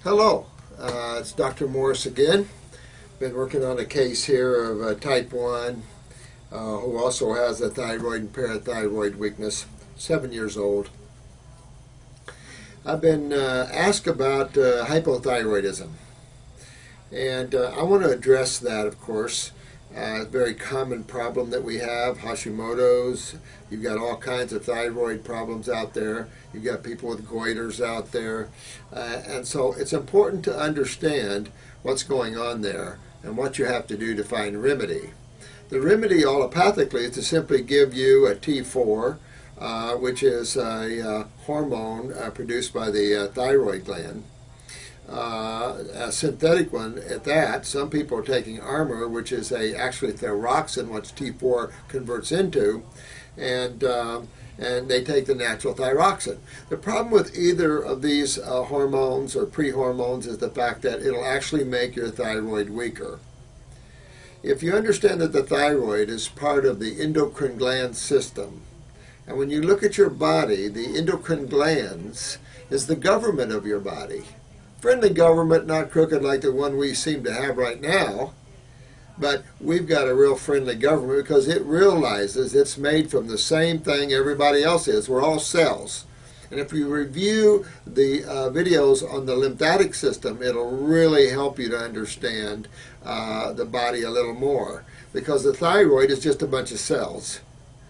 Hello, it's Dr. Morris again. Been working on a case here of type 1 who also has a thyroid and parathyroid weakness, 7 years old. I've been asked about hypothyroidism, and I want to address that, of course. A very common problem that we have, Hashimoto's. You've got all kinds of thyroid problems out there. You've got people with goiters out there. And so it's important to understand what's going on there and what you have to do to find remedy. The remedy allopathically is to simply give you a T4, which is a hormone produced by the thyroid gland. A synthetic one at that. Some people are taking Armour, which is actually thyroxine, which T4 converts into, and they take the natural thyroxine. The problem with either of these hormones or pre-hormones is the fact that it'll actually make your thyroid weaker. If you understand that the thyroid is part of the endocrine gland system, and when you look at your body, the endocrine glands is the government of your body. Friendly government, not crooked like the one we seem to have right now, but we've got a real friendly government because it realizes it's made from the same thing everybody else is. We're all cells. And if you review the videos on the lymphatic system, it'll really help you to understand the body a little more, because the thyroid is just a bunch of cells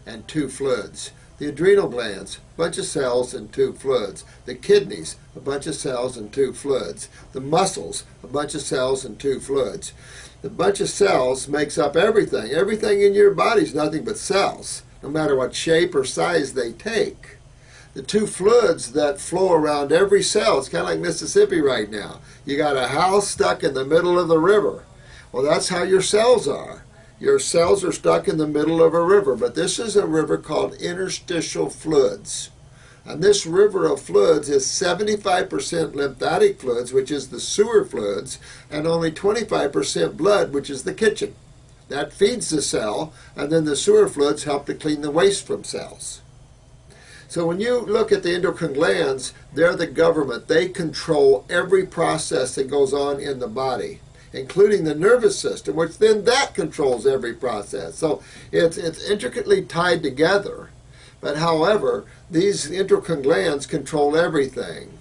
and two fluids. The adrenal glands, a bunch of cells and two fluids. The kidneys, a bunch of cells and two fluids. The muscles, a bunch of cells and two fluids. The bunch of cells makes up everything. Everything in your body is nothing but cells, no matter what shape or size they take. The two fluids that flow around every cell, it's kind of like Mississippi right now. You got a house stuck in the middle of the river. Well, that's how your cells are. Your cells are stuck in the middle of a river, but this is a river called interstitial fluids. And this river of fluids is 75% lymphatic fluids, which is the sewer fluids, and only 25% blood, which is the kitchen. That feeds the cell, and then the sewer fluids help to clean the waste from cells. So when you look at the endocrine glands, they're the government. They control every process that goes on in the body, including the nervous system, which then that controls every process. So it's intricately tied together. But however, these endocrine glands control everything.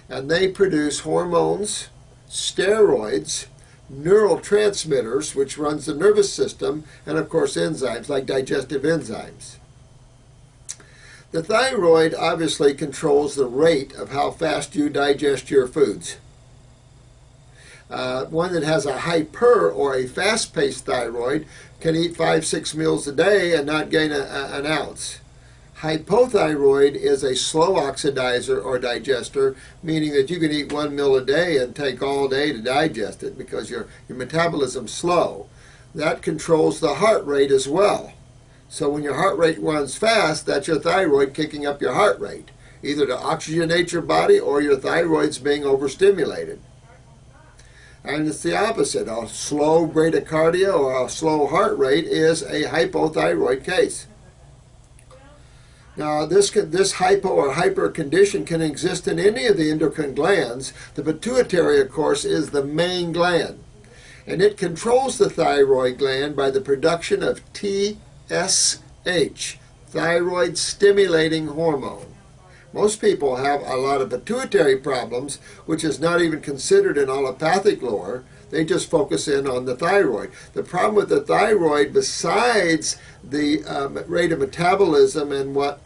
And they produce hormones, steroids, neurotransmitters, which runs the nervous system, and of course enzymes, like digestive enzymes. The thyroid obviously controls the rate of how fast you digest your foods. One that has a hyper or a fast-paced thyroid can eat 5-6 meals a day and not gain an ounce. Hypothyroid is a slow oxidizer or digester, meaning that you can eat 1 meal a day and take all day to digest it because your metabolism's slow. That controls the heart rate as well. So when your heart rate runs fast, that's your thyroid kicking up your heart rate, either to oxygenate your body or your thyroid's being overstimulated. And it's the opposite. A slow bradycardia or a slow heart rate is a hypothyroid case. Now, this hypo or hyper condition can exist in any of the endocrine glands. The pituitary, of course, is the main gland. And it controls the thyroid gland by the production of TSH, thyroid stimulating hormone. Most people have a lot of pituitary problems, which is not even considered in allopathic lore. They just focus in on the thyroid. The problem with the thyroid, besides the rate of metabolism and what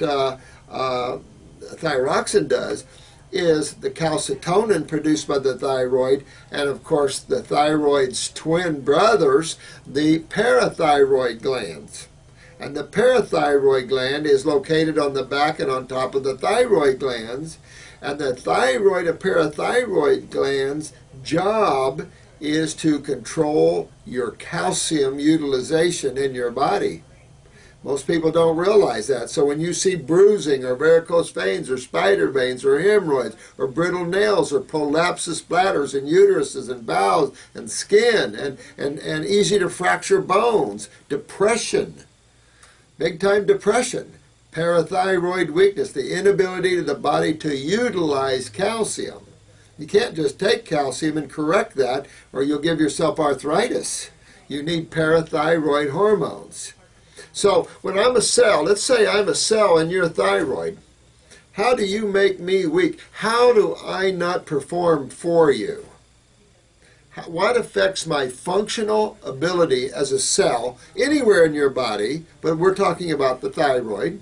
thyroxine does, is the calcitonin produced by the thyroid, and of course the thyroid's twin brothers, the parathyroid glands. And the parathyroid gland is located on the back and on top of the thyroid glands. And the thyroid and parathyroid glands' job is to control your calcium utilization in your body. Most people don't realize that. So when you see bruising or varicose veins or spider veins or hemorrhoids or brittle nails or prolapsus bladders and uteruses and bowels and skin and easy to fracture bones, depression, big-time depression, parathyroid weakness, the inability of the body to utilize calcium. You can't just take calcium and correct that, or you'll give yourself arthritis. You need parathyroid hormones. So when I'm a cell, let's say I'm a cell in your thyroid, how do you make me weak? How do I not perform for you? What affects my functional ability as a cell anywhere in your body, but we're talking about the thyroid?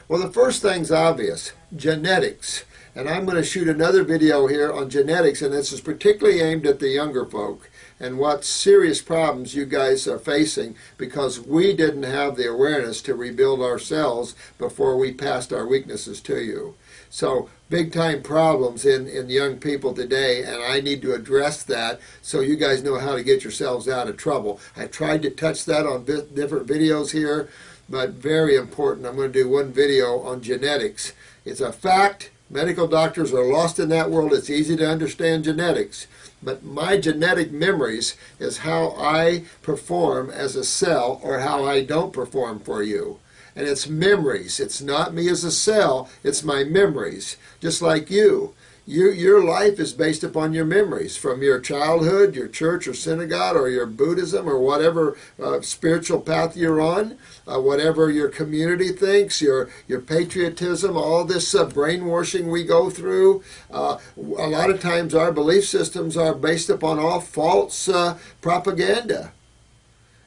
Well, the first thing's obvious, genetics. And I'm going to shoot another video here on genetics, and this is particularly aimed at the younger folk and what serious problems you guys are facing because we didn't have the awareness to rebuild our cells before we passed our weaknesses to you. So big time problems in young people today, and I need to address that so you guys know how to get yourselves out of trouble. I tried to touch that on different videos here, but very important. I'm going to do one video on genetics. It's a fact. Medical doctors are lost in that world. It's easy to understand genetics. But my genetic memories is how I perform as a cell or how I don't perform for you. And it's memories. It's not me as a cell. It's my memories. Just like you. Your life is based upon your memories from your childhood, your church or synagogue, or your Buddhism, or whatever spiritual path you're on, whatever your community thinks, your patriotism, all this brainwashing we go through. A lot of times our belief systems are based upon all false propaganda.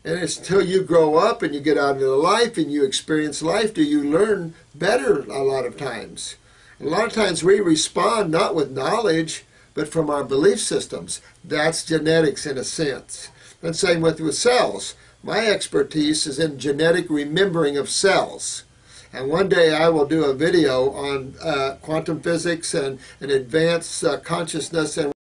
And it's until you grow up and you get out into life and you experience life do you learn better a lot of times. A lot of times we respond not with knowledge, but from our belief systems. That's genetics in a sense. And same with cells. My expertise is in genetic remembering of cells. And one day I will do a video on quantum physics and advanced consciousness and